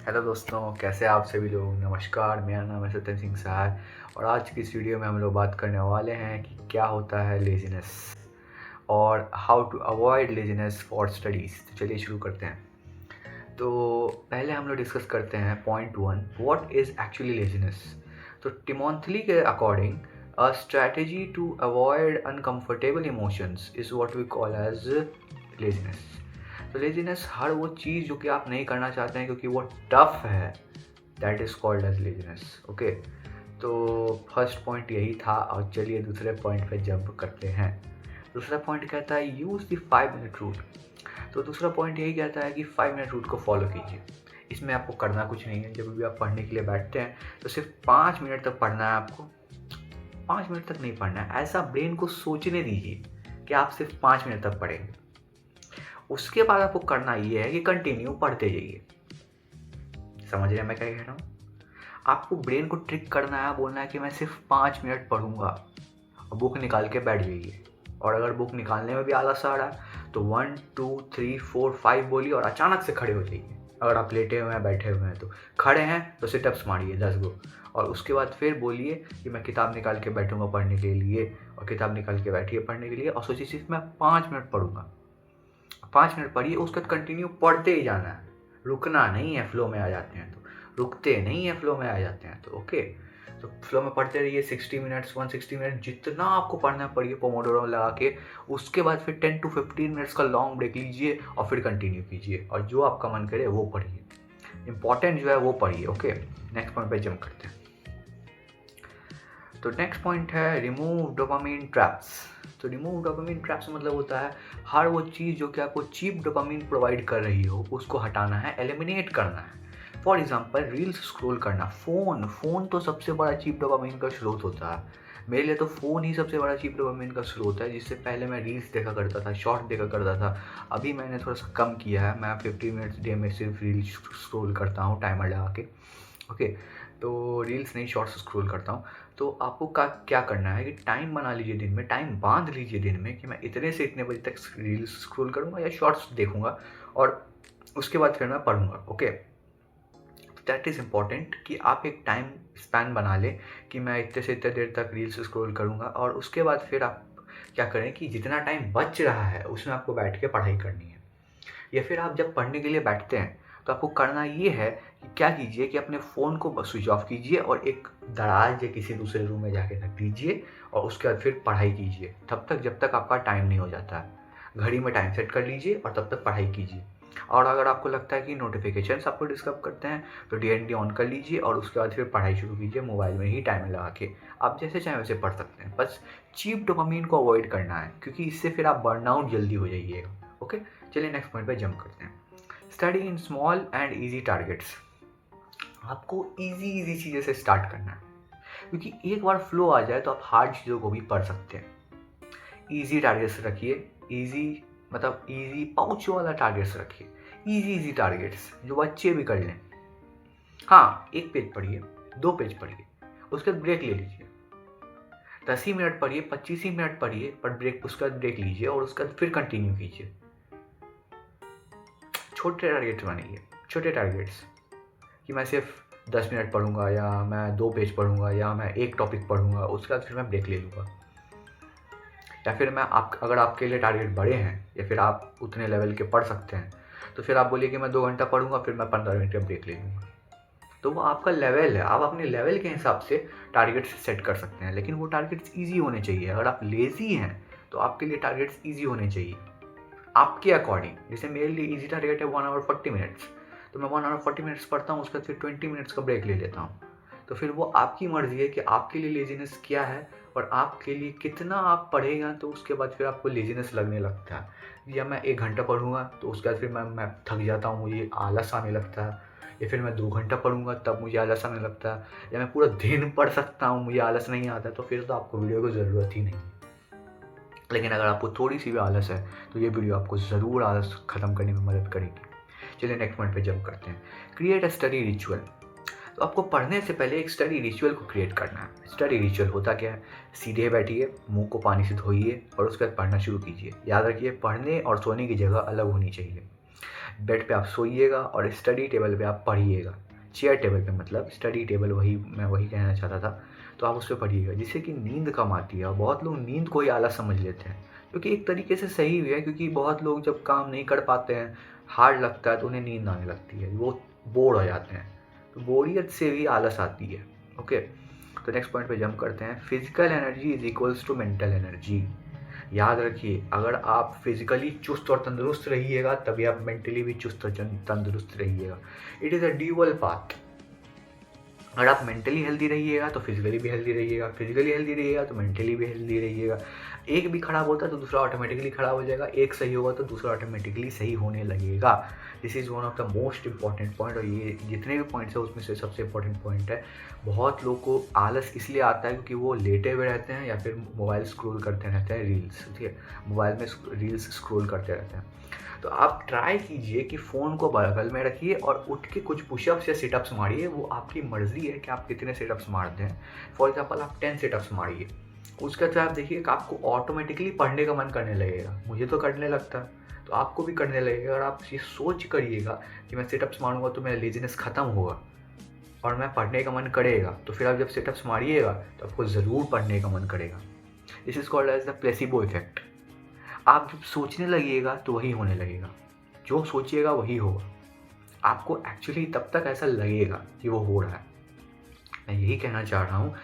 Hello दोस्तों, कैसे आप सभी लोग। नमस्कार, मेरा नाम है सत्यम सिंह सहाय और आज की इस वीडियो में हम लोग बात करने वाले हैं कि क्या होता है लेज़ीनेस और how to avoid laziness for studies. तो चलिए शुरू करते हैं। तो पहले हम लोग डिस्कस करते हैं point 1, what is actually laziness. तो टिमोथली के according a strategy to avoid uncomfortable emotions is what we call as laziness. तो लेज़ीनेस हर वो चीज़ जो कि आप नहीं करना चाहते हैं क्योंकि वो टफ है, that is called as laziness. Okay, तो फर्स्ट पॉइंट यही था और चलिए दूसरे पॉइंट पे जंप करते हैं। दूसरा पॉइंट कहता है यूज़ द 5 मिनट रूल। तो दूसरा पॉइंट यही कहता है कि 5 मिनट रूल को फॉलो कीजिए। इसमें आपको करना कुछ नहीं है। जब भी आप पढ़ने के लिए बैठते हैं तो सिर्फ 5 मिनट तक पढ़ना है आपको। 5 मिनट तक नहीं पढ़ना है, ऐसा ब्रेन को सोचने दीजिए कि आप सिर्फ 5 मिनट तक पढ़ेंगे। उसके बाद आपको करना ये है कि कंटिन्यू पढ़ते जाइए। समझ रहे हैं मैं क्या कह रहा हूँ? आपको ब्रेन को ट्रिक करना है, बोलना है कि मैं सिर्फ 5 मिनट पढ़ूंगा और बुक निकाल के बैठ जाइए। और अगर बुक निकालने में भी आलस आ रहा है तो 1 2 3 4 5 बोलिए और अचानक से खड़े हो जाइए। अगर आप लेटे हुए हैं, बैठे हुए हैं, तो खड़े हैं तो सिटअप्स मारिए 10 गो और उसके बाद फिर बोलिए कि मैं किताब निकाल के बैठूंगा पढ़ने के लिए। और किताब निकाल के बैठिए पढ़ने के लिए और सोचिए सिर्फ मैं 5 मिनट पढ़ूंगा। 5 मिनट पढ़िए, उसके बाद कंटिन्यू पढ़ते ही जाना है, रुकना नहीं है। फ्लो में आ जाते हैं तो रुकते नहीं है, फ्लो में आ जाते हैं तो ओके। तो फ्लो में पढ़ते रहिए 60 मिनट्स 160 मिनट जितना आपको पढ़ना पड़िए पोमोडोरो लगा के। उसके बाद फिर 10 to 15 मिनट्स का लॉन्ग ब्रेक लीजिए और फिर कंटिन्यू कीजिए और जो आपका मन करे वो पढ़िए। इंपॉर्टेंट जो है वो पढ़िए। ओके, नेक्स्ट पॉइंट पे जंप करते हैं। तो नेक्स्ट पॉइंट है रिमूव डोपामिन ट्रैप्स। तो रिमूव डोपामिन ट्रैप्स मतलब होता है हर वो चीज़ जो कि आपको चीप डोपामिन प्रोवाइड कर रही हो उसको हटाना है, एलिमिनेट करना है। फॉर एग्जांपल रील्स स्क्रॉल करना। फ़ोन तो सबसे बड़ा चीप डोपामिन का स्रोत होता है। मेरे लिए तो फ़ोन ही सबसे बड़ा चीप डोपामिन का स्रोत है। जिससे पहले मैं रील्स देखा करता था, शॉर्ट देखा करता था। अभी मैंने थोड़ा सा कम किया है, मैं 50 मिनट्स डे में सिर्फ रील्स स्क्रॉल करता हूँ टाइमर लगा के। ओके, तो रील्स नहीं, शॉर्ट्स स्क्रॉल करता हूँ। तो आपको क्या करना है कि टाइम बना लीजिए, दिन में टाइम बांध लीजिए दिन में कि मैं इतने से इतने बजे तक रील्स स्क्रॉल करूँगा या शॉर्ट्स देखूँगा और उसके बाद फिर मैं पढ़ूँगा। ओके, दैट इज़ इम्पॉर्टेंट कि आप एक टाइम स्पैन बना लें कि मैं इतने से इतने देर तक रील्स स्क्रॉल करूँगा और उसके बाद फिर आप क्या करें कि जितना टाइम बच रहा है उसमें आपको बैठ के पढ़ाई करनी है। या फिर आप जब पढ़ने के लिए बैठते हैं तो आपको करना ये है कि क्या कीजिए कि अपने फ़ोन को स्विच ऑफ कीजिए और एक दराज या किसी दूसरे रूम में जाके रख दीजिए और उसके बाद फिर पढ़ाई कीजिए तब तक जब तक आपका टाइम नहीं हो जाता है। घड़ी में टाइम सेट कर लीजिए और तब तक पढ़ाई कीजिए। और अगर आपको लगता है कि नोटिफिकेशंस आपको डिस्टर्ब करते हैं तो डीएनडी ऑन कर लीजिए और उसके बाद फिर पढ़ाई शुरू कीजिए मोबाइल में ही टाइमर लगा के। आप जैसे चाहें वैसे पढ़ सकते हैं, बस चीप डोपामिन को अवॉइड करना है क्योंकि इससे फिर आप बर्नआउट जल्दी हो जाइएगा। ओके, चलिए नेक्स्ट पॉइंट पर जंप करते हैं। Study in small and easy targets. आपको इजी चीज़ें से स्टार्ट करना है क्योंकि एक बार फ्लो आ जाए तो आप हार्ड चीज़ों को भी पढ़ सकते हैं। ईजी टारगेट्स रखिए। ईजी मतलब ईजी पाउच वाला टारगेट्स रखिए। ईजी टारगेट्स जो बच्चे भी कर लें। हाँ, 1 पेज पढ़िए, 2 पेज पढ़िए, उसके बाद ब्रेक ले लीजिए। 10 ही मिनट पढ़िए, 25 ही मिनट पढ़िए, पर ब्रेक, उसके बाद ब्रेक लीजिए और उसके बाद फिर कंटिन्यू कीजिए। छोटे टारगेट्स बनाइए, छोटे टारगेट्स कि मैं सिर्फ 10 मिनट पढ़ूंगा या मैं 2 पेज पढ़ूंगा या मैं एक टॉपिक पढ़ूंगा, उसके बाद फिर मैं ब्रेक ले लूँगा। या फिर अगर आपके लिए टारगेट बड़े हैं या फिर आप उतने लेवल के पढ़ सकते हैं तो फिर आप बोलिए कि मैं 2 घंटा पढ़ूंगा फिर मैं 15 मिनट का ब्रेक ले लूँगा। तो वो आपका लेवल है, आप अपने लेवल के हिसाब से टारगेट्स सेट कर सकते हैं, लेकिन वो टारगेट्स ईजी होने चाहिए। अगर आप लेज़ी हैं तो आपके लिए टारगेट्स ईजी होने चाहिए आपके अकॉर्डिंग। जैसे मेरे लिए ईजी टारगेट है 1 आवर 40 मिनट्स, तो मैं 1 आवर 40 मिनट्स पढ़ता हूँ, उसके बाद फिर 20 मिनट्स का ब्रेक ले लेता हूँ। तो फिर वो आपकी मर्ज़ी है कि आपके लिए लेजीनेस क्या है और आपके लिए कितना आप पढ़ेगा। तो उसके बाद फिर आपको लेजीनेस लगने लगता है। या मैं 1 घंटा पढ़ूंगा तो उसके बाद फिर मैं थक जाता हूँ, मुझे आलस आने लगता है। या फिर मैं 2 घंटा पढ़ूंगा तब मुझे आलस आने लगता है। या मैं पूरा दिन पढ़ सकता हूँ, मुझे आलस नहीं आता। तो फिर तो आपको वीडियो की ज़रूरत ही नहीं। लेकिन अगर आपको थोड़ी सी भी आलस है तो ये वीडियो आपको ज़रूर आलस ख़त्म करने में मदद करेगी। चलिए नेक्स्ट पॉइंट पे जंप करते हैं। Create a study ritual. तो आपको पढ़ने से पहले एक स्टडी रिचुअल को क्रिएट करना है। स्टडी रिचुअल होता क्या है? सीधे बैठिए, मुंह को पानी से धोइए और उसके बाद पढ़ना शुरू कीजिए। याद रखिए, पढ़ने और सोने की जगह अलग होनी चाहिए। बेड पे आप सोइएगा और स्टडी टेबल पे आप पढ़िएगा। चेयर टेबल पे मतलब स्टडी टेबल, वही मैं वही कहना चाहता था। तो आप उस पे पढ़िएगा जिससे कि नींद कम आती है। और बहुत लोग नींद को ही आलस समझ लेते हैं, क्योंकि एक तरीके से सही भी है, क्योंकि बहुत लोग जब काम नहीं कर पाते हैं, हार्ड लगता है, तो उन्हें नींद आने लगती है, वो बोर हो जाते हैं। तो बोरियत से भी आलस आती है। ओके, तो नेक्स्ट पॉइंट पे जंप करते हैं। Physical energy is equals to mental energy. याद रखिए, अगर आप फिजिकली चुस्त और तंदुरुस्त रहिएगा तभी आप मेंटली भी चुस्त और तंदुरुस्त रहिएगा। It is a dual path. अगर आप मेंटली हेल्दी रहिएगा तो फिजिकली भी हेल्दी रहिएगा, फिजिकली हेल्दी रहिएगा तो मेंटली भी हेल्दी रहिएगा। एक भी खराब होता है तो दूसरा ऑटोमेटिकली खराब हो जाएगा, एक सही होगा तो दूसरा ऑटोमेटिकली सही होने लगेगा। This is one of the most important point. और ये जितने भी पॉइंट्स है उसमें से सबसे इंपॉर्टेंट पॉइंट है। बहुत लोगों को आलस इसलिए आता है क्योंकि वो लेटे हुए रहते हैं या फिर मोबाइल स्क्रॉल करते रहते हैं, रील्स, ठीक है, मोबाइल में रील्स स्क्रॉल करते रहते हैं। तो आप ट्राई कीजिए कि फ़ोन को बगल में रखिए और उठ के कुछ पुशअप्स या सिटअप्स मारिए। वो आपकी मर्ज़ी है कि आप कितने सिटअप्स मारते हैं। फॉर एग्जांपल आप 10 सिटअप्स मारिए, उसके बाद आप देखिए कि आपको ऑटोमेटिकली पढ़ने का मन करने लगेगा। मुझे तो करने लगता है, तो आपको भी करने लगेगा। और आप ये सोच करिएगा कि मैं सिटअप्स मारूंगा तो मेरा लेजीनेस ख़त्म होगा और मैं पढ़ने का मन करेगा। तो फिर आप जब सिटअप्स मारिएगा तो आपको ज़रूर पढ़ने का मन करेगा। This is called as the placebo effect. आप जब सोचने लगिएगा तो वही होने लगेगा, जो सोचिएगा वही होगा। आपको एक्चुअली तब तक ऐसा लगेगा कि वो हो रहा है। मैं यही कहना चाह रहा हूँ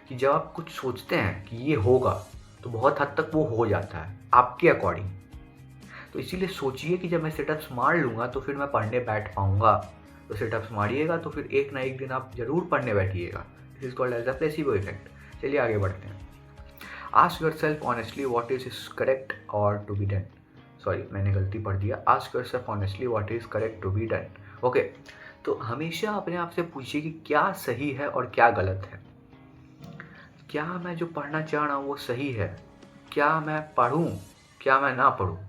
कि जब आप कुछ सोचते हैं कि ये होगा तो बहुत हद तक वो हो जाता है आपके अकॉर्डिंग। तो इसीलिए सोचिए कि जब मैं सिटअप्स मार लूँगा तो फिर मैं पढ़ने बैठ पाऊँगा। तो सिटअप्स मारिएगा तो फिर एक ना एक दिन आप ज़रूर पढ़ने बैठिएगा। This is called as the placebo effect. चलिए आगे बढ़ते हैं। Ask yourself honestly what is correct और टू बी डन। सॉरी, मैंने गलती पढ़ दिया। Ask yourself honestly what is correct to be done. Okay, तो हमेशा अपने आप से पूछिए कि क्या सही है और क्या गलत है। क्या मैं जो पढ़ना चाह रहा हूँ वो सही है? क्या मैं पढ़ूँ, क्या मैं ना पढ़ूँ?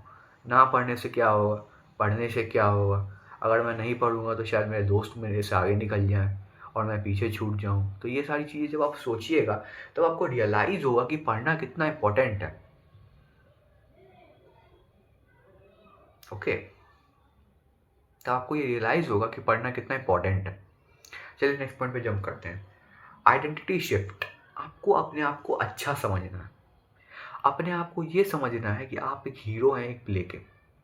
ना पढ़ने से क्या होगा, पढ़ने से क्या होगा? अगर मैं नहीं पढ़ूँगा तो शायद मेरे दोस्त मेरे से आगे निकल जाएं और मैं पीछे छूट जाऊँ। तो ये सारी चीज़ें जब आप सोचिएगा तब आपको रियलाइज़ होगा कि पढ़ना कितना इम्पोर्टेंट है। ओके, तो आपको ये रियलाइज़ होगा कि पढ़ना कितना इम्पोर्टेंट है। चलिए नेक्स्ट पॉइंट पे जंप करते हैं। Identity shift. आपको अपने आप को अच्छा समझना है। अपने आप को ये समझना है कि आप एक हीरो हैं एक प्ले के,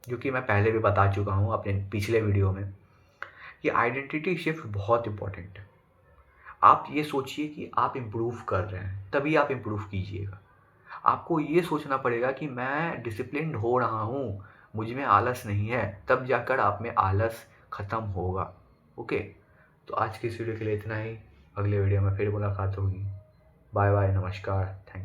जो कि मैं पहले भी बता चुका हूँ अपने पिछले वीडियो में कि आइडेंटिटी शिफ्ट बहुत इंपॉर्टेंट है। आप ये सोचिए कि आप इम्प्रूव कर रहे हैं, तभी आप इम्प्रूव कीजिएगा। आपको ये सोचना पड़ेगा कि मैं डिसिप्लिन्ड हो रहा हूँ, मुझ में आलस नहीं है, तब जाकर आप में आलस ख़त्म होगा। ओके, तो आज की इस वीडियो के लिए इतना ही। अगले वीडियो में फिर मुलाकात होगी। बाय बाय, नमस्कार, थैंक यू।